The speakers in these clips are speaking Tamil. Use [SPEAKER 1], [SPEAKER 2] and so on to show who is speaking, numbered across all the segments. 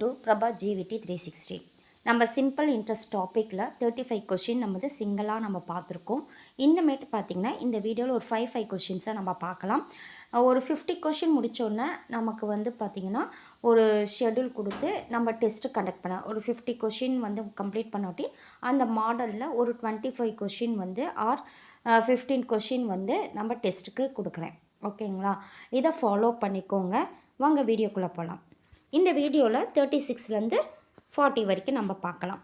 [SPEAKER 1] to Prabha GVT 360. நம்ம சிம்பிள் இன்ட்ரெஸ்ட் டாப்பிக்கில் 35 கொஷின் நம்ம சிங்கிளாக நம்ம பார்த்துருக்கோம். இந்தமேட்டு பார்த்திங்கன்னா இந்த வீடியோவில் ஒரு 5 கொஷின்ஸை நம்ம பார்க்கலாம். ஒரு 50 கொஷின் முடித்தோடனே நமக்கு பார்த்திங்கன்னா ஒரு ஷெடியூல் கொடுத்து நம்ம டெஸ்ட்டு கண்டக்ட் பண்ண ஒரு 50 கொஷின் கம்ப்ளீட் பண்ணாட்டி அந்த மாடலில் ஒரு 25 கொஷின் ஆர் 15 கொஷின் நம்ம டெஸ்ட்டுக்கு கொடுக்குறேன். ஓகேங்களா? இதை ஃபாலோ பண்ணிக்கோங்க. வாங்க வீடியோக்குள்ளே போகலாம். இந்த வீடியோவில் 36லேருந்து 40 வரைக்கும் நம்ம பார்க்கலாம்.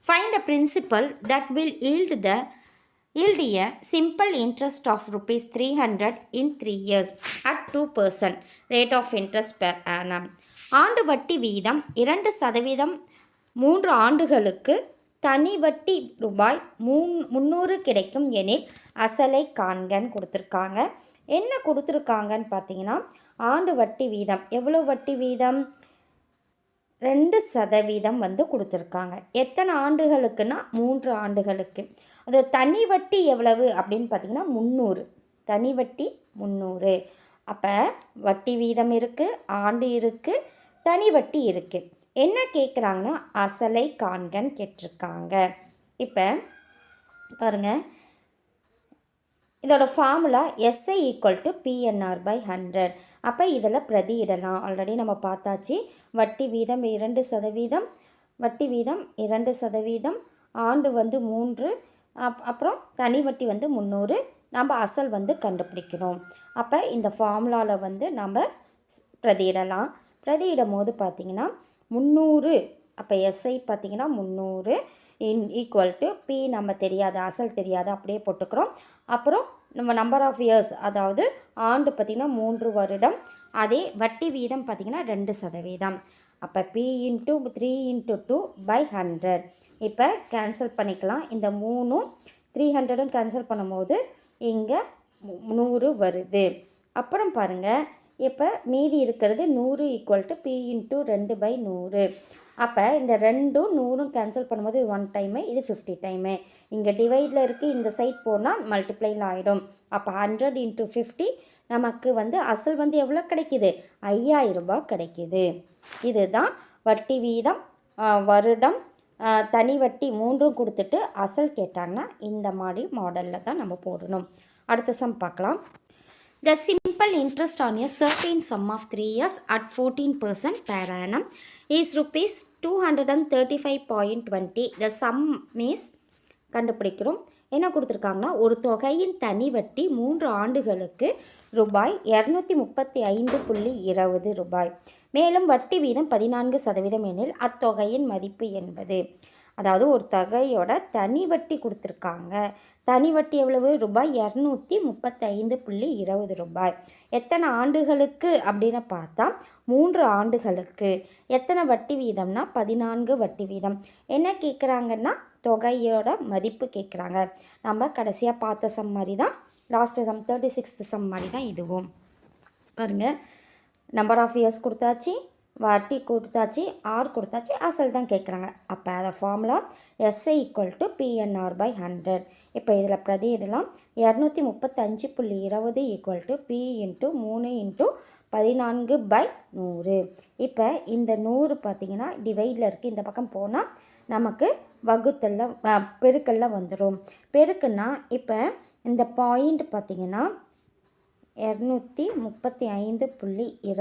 [SPEAKER 1] Find the principal that will yield a simple interest of rupees 300 in 3 years at 2% rate of interest per annum. ஆண்டு வட்டி வீதம் 2% 3 ஆண்டுகளுக்கு தனி வட்டி ரூபாய் 300 கிடைக்கும் எனில் அசலை காண்கன்னு கொடுத்துருக்காங்க. என்ன கொடுத்துருக்காங்கன்னு பார்த்தீங்கன்னா ஆண்டு வட்டி வீதம் எவ்வளோ வட்டி வீதம் 2% கொடுத்துருக்காங்க. எத்தனை ஆண்டுகளுக்குன்னா 3 ஆண்டுகளுக்கு. அது தனி வட்டி எவ்வளவு அப்படின்னு பார்த்தீங்கன்னா 300. தனி வட்டி 300. அப்போ வட்டி வீதம் இருக்குது, ஆண்டு இருக்குது, தனி வட்டி இருக்குது. என்ன கேட்குறாங்கன்னா அசலை காண்கன்னு கேட்டிருக்காங்க. இப்போ பாருங்கள், இதோட ஃபார்முலா SI = PNR/100. அப்போ இதில் பிரதியிடலாம். ஆல்ரெடி நம்ம பார்த்தாச்சு. வட்டி வீதம் 2%, வட்டி வீதம் 2%, ஆண்டு 3, அப்புறம் தனி வட்டி 300. நம்ம அசல் கண்டுபிடிக்கணும். அப்போ இந்த ஃபார்முலாவில் நம்ம பிரதியிடலாம். பிரதியிடும் போது பார்த்திங்கன்னா 300. அப்போ SI பார்த்திங்கன்னா 300 = P நம்ம தெரியாது, அசல் தெரியாது, அப்படியே போட்டுக்கிறோம். அப்புறம் நம்ம நம்பர் ஆஃப் இயர்ஸ், அதாவது ஆண்டு பார்த்திங்கன்னா 3 வருடம். அதே வட்டி வீதம் பார்த்திங்கன்னா 2%. அப்போ P × 3 × 2/100. இப்போ கேன்சல் பண்ணிக்கலாம். இந்த 3ம் 300ம் கேன்சல் பண்ணும்போது இங்கே 100 வருது. அப்புறம் பாருங்கள், இப்போ மீதி இருக்கிறது 100 = P × 2/100. அப்போ இந்த 2ம் 100ம் கேன்சல் பண்ணும்போது 1 டைமு, இது 50 டைமு. இங்கே டிவைடில் இருக்குது, இந்த சைட் போனால் மல்டிப்ளையில் ஆகிடும். அப்போ 100 × 50 நமக்கு அசல் எவ்வளோ கிடைக்கிது? 5000 ரூபாய் கிடைக்கிது. இதுதான் வட்டி வீதம், வருடம், தனி வட்டி 3ம் கொடுத்துட்டு அசல் கேட்டாங்கன்னா இந்த மாதிரி மாடலில் தான் நம்ம போடணும். அடுத்த சம் பார்க்கலாம். The simple interest on a certain sum of 3 years at 14% per annum is rupees 235.20. The sum is கண்டுபிடிக்கிறோம். என்ன கொடுத்துருக்காங்கன்னா ஒரு தொகையின் தனி வட்டி 3 ஆண்டுகளுக்கு ரூபாய் 235.20 ரூபாய். மேலும் வட்டி வீதம் 14% எனில் அத்தொகையின் மதிப்பு என்பது. அதாவது ஒரு தொகையோட தனி வட்டி கொடுத்துருக்காங்க. தனி வட்டி எவ்வளவு? ரூபாய் 235.20 ரூபாய். எத்தனை ஆண்டுகளுக்கு அப்படின்னு பார்த்தா 3 ஆண்டுகளுக்கு. எத்தனை வட்டி வீதம்னா 14 வட்டி வீதம். என்ன கேட்குறாங்கன்னா தொகையோட மதிப்பு கேட்குறாங்க. நம்ம கடைசியாக பார்த்த சம் மாதிரி தான், லாஸ்ட்டு சம் 36th சம் மாதிரி தான் இதுவும். பாருங்கள், நம்பர் ஆஃப் இயர்ஸ் கொடுத்தாச்சு, வட்டி கொடுத்தாச்சு, ஆர் கொடுத்தாச்சு, அசல் தான் கேட்குறாங்க. அப்போ அதை ஃபார்முலா SI = PNR/100. இப்போ இதில் பிரதியிடலாம். 235.20 = P × 3 × 14/100. இப்போ இந்த 100 பார்த்திங்கன்னா டிவைடில் இருக்குது, இந்த பக்கம் போனால் நமக்கு வகுத்தலில் பெருக்கல்ல வந்துடும். பெருக்குன்னா இப்போ இந்த பாயிண்ட் பார்த்திங்கன்னா 235.20 ×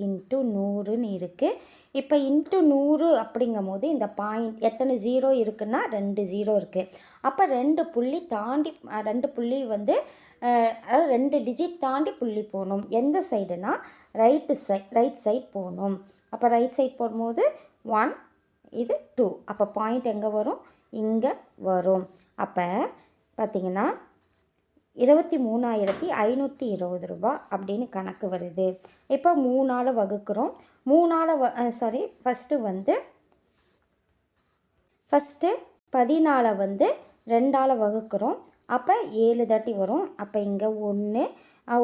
[SPEAKER 1] 100ன்னு இருக்குது. இப்போ × 100 அப்படிங்கும் போது இந்த பாயிண்ட் எத்தனை 0 இருக்குன்னா 2 0 இருக்குது. அப்போ 2 புள்ளி தாண்டி 2 புள்ளி 2 டிஜிட் தாண்டி புள்ளி போகணும். எந்த சைடுனா ரைட் சைட் போகணும். அப்போ ரைட் சைட் போகும்போது 1, இது 2. அப்போ பாயிண்ட் எங்கே வரும்? இங்கே வரும். அப்போ பார்த்திங்கன்னா 23,520 ரூபாய் அப்படின்னு கணக்கு வருது. இப்போ 3ஆல் வகுக்கிறோம். 3ஆல் ஃபஸ்ட்டு 14 2ஆல் வகுக்கிறோம். அப்போ 7 தாட்டி வரும். அப்போ இங்கே 1,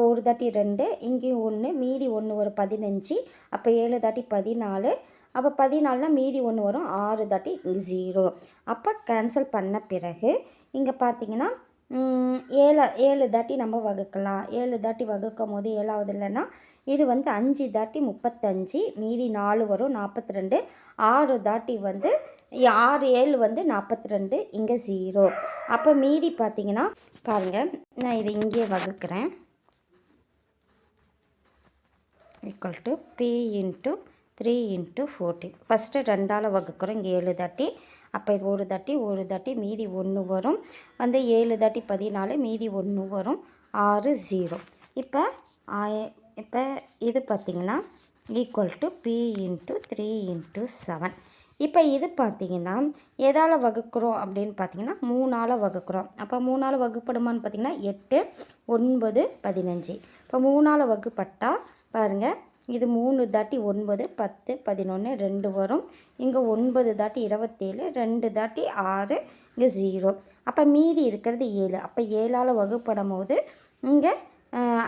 [SPEAKER 1] ஒரு தாட்டி 2, இங்கேயும் 1, மீதி 1 வரும் 15. அப்போ 7 தாட்டி 14. அப்போ 14னா மீதி 1 வரும், 6 தாட்டி 0. அப்போ கேன்சல் பண்ண பிறகு இங்கே பார்த்தீங்கன்னா 7 தாட்டி நம்ம வகுக்கலாம். 7 தாட்டி வகுக்கும் போது 7வது இல்லைன்னா இது வந்து 5 தாட்டி 35, மீதி 4 வரும் 42, 6 தாட்டி வந்து 6 7 வந்து 42, இங்கே 0. அப்போ மீதி பார்த்திங்கன்னா பாருங்கள், நான் இதை இங்கே வகுக்கிறேன். Equal to P into 3 into 14. First 2ஆல் வகுக்கிறோம், இங்கே 7 தாட்டி. அப்போ இது ஒரு தாட்டி மீதி 1 வரும். வந்து 7 தாட்டி 14, மீதி 1 வரும், 6 0. இப்போ இது பார்த்திங்கன்னா equal to P into 3 into 7. இப்போ இது பார்த்திங்கன்னா எதால் வகுக்கிறோம் அப்படின்னு பார்த்திங்கன்னா 3ஆல் வகுக்கிறோம். அப்போ 3ஆல் வகுப்படுமான்னு பார்த்திங்கன்னா 8 9 15. இப்போ 3ஆல் வகுப்பட்டால் பாருங்கள், இது 3 தாட்டி 9 10 11 2 வரும். இங்கே 9 தாட்டி 27, 2 தாட்டி 6, இங்கே 0. அப்போ மீதி இருக்கிறது 7. அப்போ 7ஆல் வகுப்படும் போது இங்கே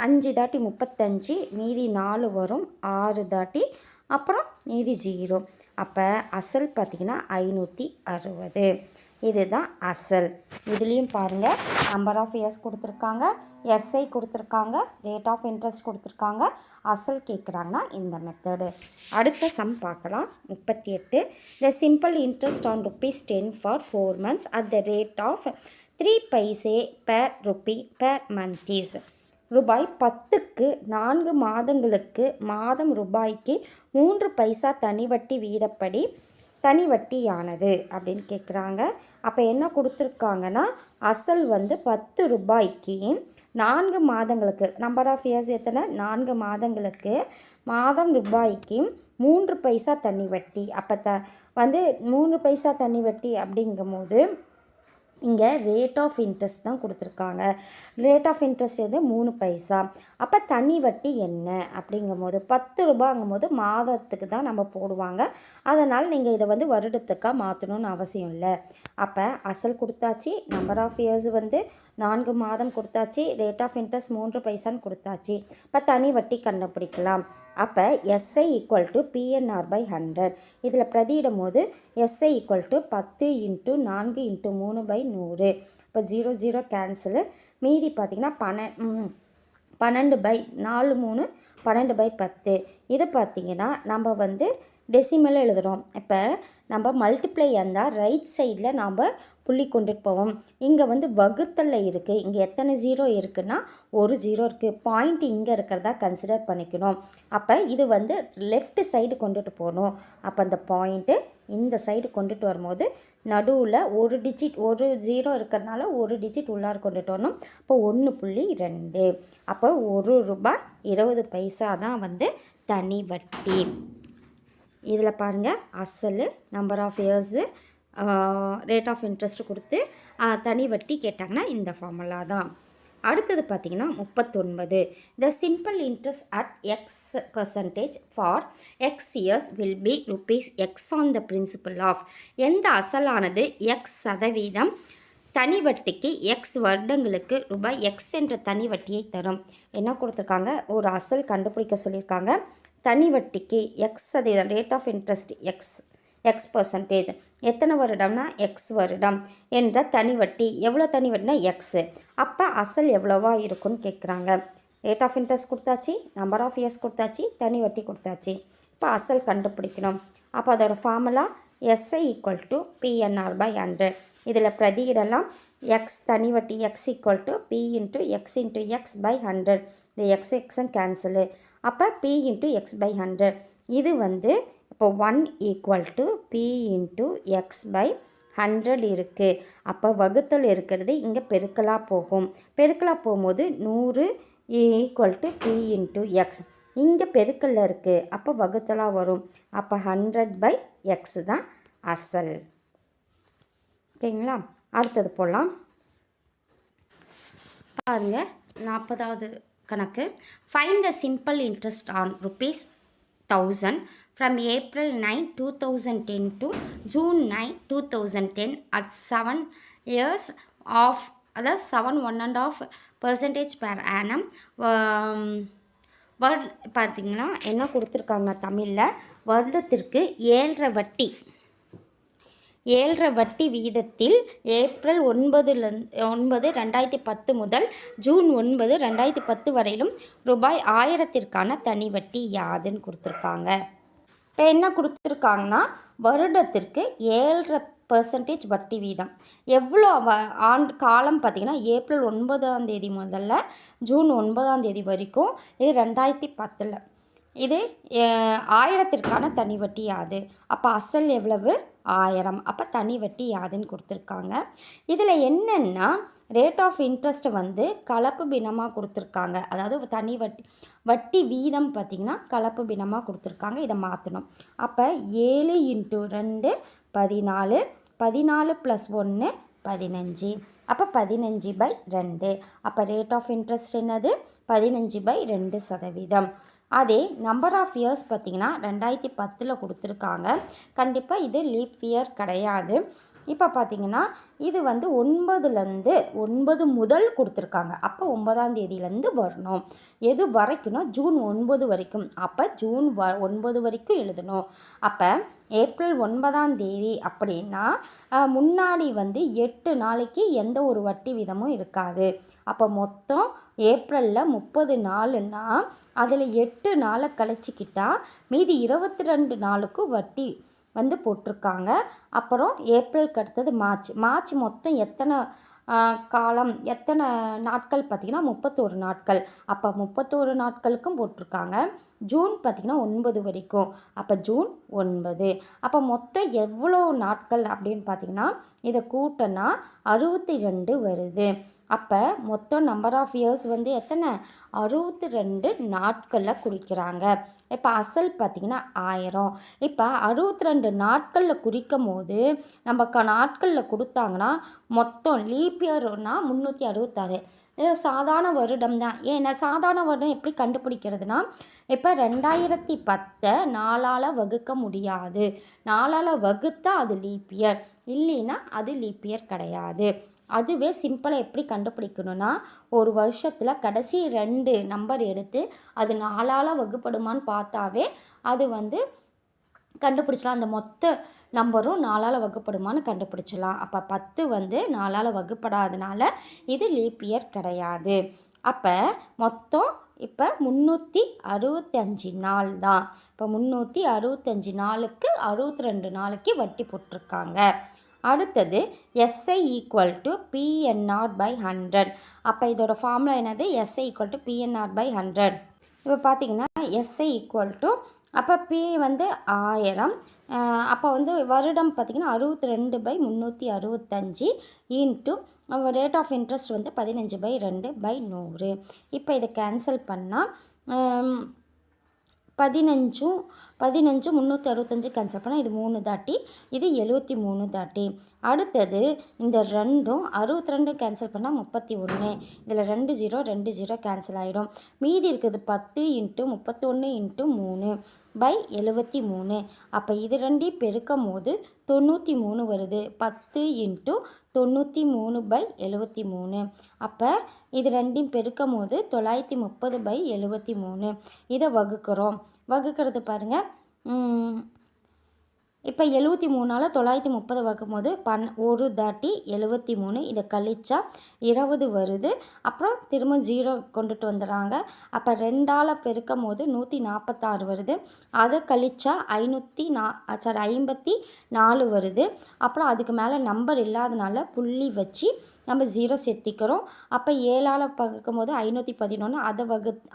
[SPEAKER 1] 5 தாட்டி 35, மீதி 4 வரும், 6 தாட்டி, அப்புறம் மீதி 0. அப்போ அசல் பார்த்திங்கன்னா 560. இதுதான் அசல். இதுலேயும் பாருங்கள், நம்பர் ஆஃப் இயர்ஸ் கொடுத்துருக்காங்க, எஸ்ஐ கொடுத்துருக்காங்க, ரேட் ஆஃப் இன்ட்ரெஸ்ட் கொடுத்துருக்காங்க, அசல் கேட்குறாங்கன்னா இந்த மெத்தடு. அடுத்த சம் பார்க்கலாம். 38. The simple interest on ₹10 for 4 months at the rate of 3 paise per rupee per month is. ரூபாய் 10க்கு 4 மாதங்களுக்கு மாதம் ரூபாய்க்கு 3 பைசா தனி வட்டி வீதப்படி தனி வட்டியானது அப்படின்னு கேட்குறாங்க. அப்போ என்ன கொடுத்துருக்காங்கன்னா, அசல் வந்து 10 ரூபாய்க்கு 4 மாதங்களுக்கு, நம்பர் ஆஃப் இயர்ஸ் எத்தனை, 4 மாதங்களுக்கு மாதம் ரூபாய்க்கு 3 பைசா தனி வட்டி. அப்போ வந்து 3 பைசா தனி வட்டி அப்படிங்கும்போது இங்கே ரேட் ஆஃப் இன்ட்ரெஸ்ட் தான் கொடுத்துருக்காங்க. ரேட் ஆஃப் இன்ட்ரெஸ்ட் எது, 3 பைசா. அப்போ தனி வட்டி என்ன அப்படிங்கும் போது 10 ரூபாங்கும் போது மாதத்துக்கு தான் நம்ம போடுவாங்க. அதனால் நீங்கள் இதை வந்து வருடத்துக்காக மாற்றணும்னு அவசியம் இல்லை. அப்போ அசல் கொடுத்தாச்சு, நம்பர் ஆஃப் இயர்ஸ் வந்து 4 மாதம் கொடுத்தாச்சு, ரேட் ஆஃப் இன்ட்ரெஸ்ட் 3 பைசான்னு கொடுத்தாச்சு. இப்போ தனி வட்டி கண்டுபிடிக்கலாம். அப்போ SI equal to PNR by 100. இதில் பிரதியிடும் போது SI equal to 10 into 4 into 3 by 100. இப்போ 0 0 கேன்சலு. மீதி பார்த்திங்கன்னா 12 பை 4 3 12 பை 10. இது பார்த்திங்கன்னா நம்ம வந்து டெசிமல் எழுதுகிறோம். இப்போ நம்ம மல்டிப்ளை இருந்தால் ரைட் சைடில் நாம் புள்ளி கொண்டுட்டு போவோம். இங்கே வந்து வகுத்தலில் இருக்குது. இங்கே எத்தனை 0 இருக்குன்னா 1 0 இருக்குது. பாயிண்ட் இங்கே இருக்கிறதா கன்சிடர் பண்ணிக்கணும். அப்போ இது வந்து லெஃப்ட் சைடு கொண்டுட்டு போகணும். அப்போ அந்த பாயிண்ட்டு இந்த சைடு கொண்டுட்டு வரும்போது நடுவில் ஒரு டிஜிட், ஒரு 0 இருக்கிறதுனால ஒரு டிஜிட் உள்ளார கொண்டுட்டு வரணும். இப்போ 1.2. அப்போ 1 ரூபாய் 20 பைசா தான் வந்து தனி வட்டி. இதில் பாருங்கள், அசல், number of years, rate of interest கொடுத்து தனி வட்டி கேட்டாங்கன்னா இந்த ஃபார்முலா தான். அடுத்தது பார்த்திங்கன்னா 39. The simple interest at X% for X years will be ₹X on the principal of. எந்த அசலானது X% தனி வட்டிக்கு X வருடங்களுக்கு ₹X என்ற தனி வட்டியை தரும். என்ன கொடுத்துருக்காங்க, ஒரு அசல் கண்டுபிடிக்க சொல்லியிருக்காங்க. தனி வட்டிக்கு X% rate of interest X% எத்தனை வருடம்னா X வருடம் என்ற தனி வட்டி. எவ்வளோ தனி வட்டினா X. அப்போ அசல் எவ்வளோவா இருக்குன்னு கேட்குறாங்க. ரேட் ஆஃப் இன்ட்ரெஸ்ட் கொடுத்தாச்சு, நம்பர் ஆஃப் இயர்ஸ் கொடுத்தாச்சு, தனி வட்டி கொடுத்தாச்சு. இப்போ அசல் கண்டுபிடிக்கணும். அப்போ அதோட formula SI equal to PNR by 100. இதில் பிரதியிடலாம். X தனி வட்டி X equal to P into X into X by 100. இந்த X கேன்சலு. அப்போ P இன்ட்டு X பை 100. இது வந்து இப்போ 1 equal to P into X by 100 இருக்குது. அப்போ வகுத்தல் இருக்கிறது இங்கே பெருக்கலாக போகும். பெருக்கலாக போகும்போது 100 equal to P into X. இங்கே பெருக்கல்ல இருக்குது, அப்போ வகுத்தலாக வரும். அப்போ 100 பை X தான் அசல். ஓகேங்களா? அடுத்தது போகலாம். பாருங்கள், 40வது கணக்கு. Find the simple interest on ₹1000 from April 9, 2010 to June 9, 2010 at 7 years of, அதாவது 7 1.5% per annum. பார்த்திங்கன்னா என்ன கொடுத்துருக்காங்க தமிழில், வருடத்திற்கு 7.5 வட்டி. 7.5 வட்டி வீதத்தில் ஏப்ரல் 9, 2010 முதல் ஜூன் 9, 2010 வரையிலும் ரூபாய் 1000க்கான தனி வட்டி யாதுன்னு கொடுத்துருக்காங்க. இப்போ என்ன கொடுத்துருக்காங்கன்னா, வருடத்திற்கு 7.5% வட்டி வீதம். எவ்வளோ ஆண்டு காலம் பார்த்திங்கன்னா, ஏப்ரல் 9 முதல்ல ஜூன் 9 வரைக்கும். இது 2010. இது 1000க்கான தனி வட்டி யாது. அப்போ அசல் எவ்வளவு? 1000. அப்போ தனி வட்டி யாதுன்னு கொடுத்துருக்காங்க. இதில் என்னென்னா, ரேட் ஆஃப் இன்ட்ரெஸ்ட்டை வந்து கலப்பு பின்னமாக கொடுத்துருக்காங்க. அதாவது தனி வட்டி வீதம் பார்த்திங்கன்னா கலப்பு பின்னமாக கொடுத்துருக்காங்க. இதை மாற்றணும். அப்போ 7 × 2 14, 14 + 1 15. அப்போ 15/2. அப்போ ரேட் ஆஃப் இன்ட்ரெஸ்ட் என்னது? 15/2%. அதே நம்பர் ஆஃப் இயர்ஸ் பார்த்திங்கன்னா 2010 கொடுத்துருக்காங்க. கண்டிப்பாக இது லீப் இயர் கிடையாது. இப்போ பார்த்திங்கன்னா இது வந்து 9 முதல் கொடுத்துருக்காங்க. அப்போ 9 வரணும். எது வரைக்கும்னா ஜூன் 9 வரைக்கும். அப்போ ஜூன் 9 வரைக்கும் எழுதணும். அப்போ ஏப்ரல் 9 அப்படின்னா முன்னாடி வந்து 8 நாளைக்கு எந்த ஒரு வட்டி வீதமும் இருக்காது. அப்போ மொத்தம் ஏப்ரலில் 30 நாளுன்னா அதில் 8 நாளை கழிச்சிக்கிட்டால் மீதி 22 நாளுக்கும் வட்டி வந்து போட்டிருக்காங்க. அப்புறம் ஏப்ரலுக்கு அடுத்தது மார்ச் மொத்தம் எத்தனை காலம், எத்தனை நாட்கள் பார்த்திங்கன்னா 31 நாட்கள். அப்போ 31 நாட்களுக்கும் போட்டிருக்காங்க. ஜூன் பார்த்திங்கன்னா 9 வரைக்கும். அப்போ ஜூன் 9. அப்போ மொத்தம் எவ்வளோ நாட்கள் அப்படின்னு பார்த்திங்கன்னா இதை கூட்டினா 62 வருது. அப்போ மொத்தம் நம்பர் ஆஃப் இயர்ஸ் வந்து எத்தனை? 62 நாட்களில் குறிக்கிறாங்க. இப்போ அசல் பார்த்திங்கன்னா 1000. இப்போ 62 நாட்களில் குறிக்கும் போது நம்ம நாட்களில் கொடுத்தாங்கன்னா மொத்தம் லீப் இயர்னா 366. இது சாதாரண வருடம் தான். ஏன்னா சாதாரண வருடம் எப்படி கண்டுபிடிக்கிறதுனா, இப்போ 2010 4ஆல் வகுக்க முடியாது. 4ஆல் வகுத்தா அது லீப் இயர், இல்லைன்னா அது லீப் இயர் கிடையாது. அதுவே சிம்பிளாக எப்படி கண்டுபிடிக்கணும்னா, ஒரு வருஷத்தில் கடைசி 2 நம்பர் எடுத்து அது 4ஆல் வகுப்படுமான்னு பார்த்தாவே அது வந்து கண்டுபிடிச்சலாம். அந்த மொத்த நம்பரும் 4ஆல் வகுப்படுமான்னு கண்டுபிடிச்சலாம். அப்போ 10 வந்து 4ஆல் வகுப்படாதனால இது லீப் இயர் கிடையாது. அப்போ மொத்தம் இப்போ 365 நாள் தான். இப்போ 365 நாளுக்கு 62 நாளைக்கு வட்டி போட்டிருக்காங்க. அடுத்தது SI = PNR/100. அப்போ இதோட ஃபார்முலா என்னது? SI = PNR/100. இப்போ பார்த்திங்கன்னா SI = அப்போ P வந்து 1000. அப்போ வந்து வருடம் பார்த்திங்கன்னா 62/365 இன்ட்டு ரேட் ஆஃப் இன்ட்ரெஸ்ட் வந்து 15/2/100. இப்போ இதை கேன்சல் பண்ணால் 15 365 கேன்சல் பண்ணால் இது 3 தாட்டி, இது 73 தாட்டி. அடுத்தது இந்த 2ம் 62 கேன்சல் பண்ணால் 31. இதில் 2 0 2 0 கேன்சல் ஆகிடும். மீதி இருக்குது 10 × 31 × 3/73. அப்போ இது 2 பெருக்கும் போது 93 வருது. 10 × 93/73. அப்போ இது 2 பெருக்கும் போது 930/73. இதை வகுக்கிறது பாருங்கள். இப்போ 73ஆல் 930 வகுக்கும்போது 1 தாட்டி 73. இதை கழிச்சா 20 வருது. அப்புறம் திரும்ப 0 கொண்டுட்டு வந்துடுறாங்க. அப்போ 2ஆல் பெருக்கும் போது 146 வருது. அதை கழிச்சா 54 வருது. அப்புறம் அதுக்கு மேலே நம்பர் இல்லாதனால புள்ளி வச்சு நம்ம 0 சேர்த்திக்கிறோம். அப்போ 7ஆல் வகுக்கும் போது 511.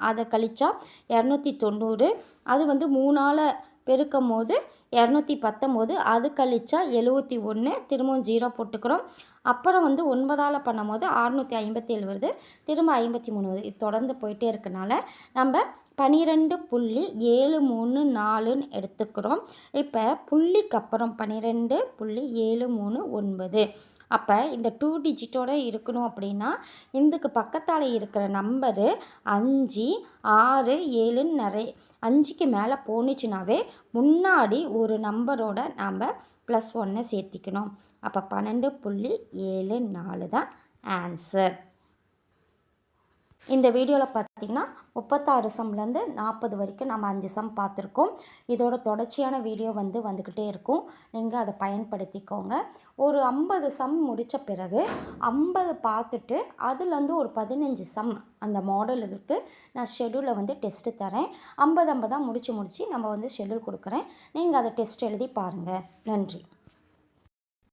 [SPEAKER 1] அதை கழிச்சா 290. அது வந்து 3ஆல் பெருக்கும் போது 219. அது கழிச்சா 71. திரும்பவும் 0 போட்டுக்கிறோம். அப்புறம் வந்து 9ஆல் பண்ணும்போது 657 வருது. திரும்ப 53 வருது. இது தொடர்ந்து போயிட்டே இருக்கனால நம்ம 12.734ன்னு எடுத்துக்கிறோம். இப்போ புள்ளிக்கு அப்புறம் 12.739. அப்போ இந்த 2 டிஜிட்டோடு இருக்கணும் அப்படின்னா இதுக்கு பக்கத்தால் இருக்கிற நம்பரு 5 6 7ன்னு 5க்கு மேலே போணுச்சுனாவே முன்னாடி ஒரு நம்பரோட நாம் +1 சேர்த்திக்கணும். அப்போ 12.74 தான் ஆன்சர். இந்த வீடியோவில் பார்த்திங்கன்னா 36 சம்லேருந்து 40 வரைக்கும் நம்ம 5 சம் பார்த்துருக்கோம். இதோட தொடர்ச்சியான வீடியோ வந்துக்கிட்டே இருக்கும். நீங்கள் அதை பயன்படுத்திக்கோங்க. ஒரு 50 சம் முடித்த பிறகு 50 பார்த்துட்டு அதுலேருந்து ஒரு 15 சம் அந்த மாடல் இருக்குது. நான் ஷெடியூலில் டெஸ்ட்டு தரேன். 50 முடித்து நம்ம ஷெடியூல் கொடுக்குறேன். நீங்கள் அதை டெஸ்ட் எழுதி பாருங்கள். நன்றி.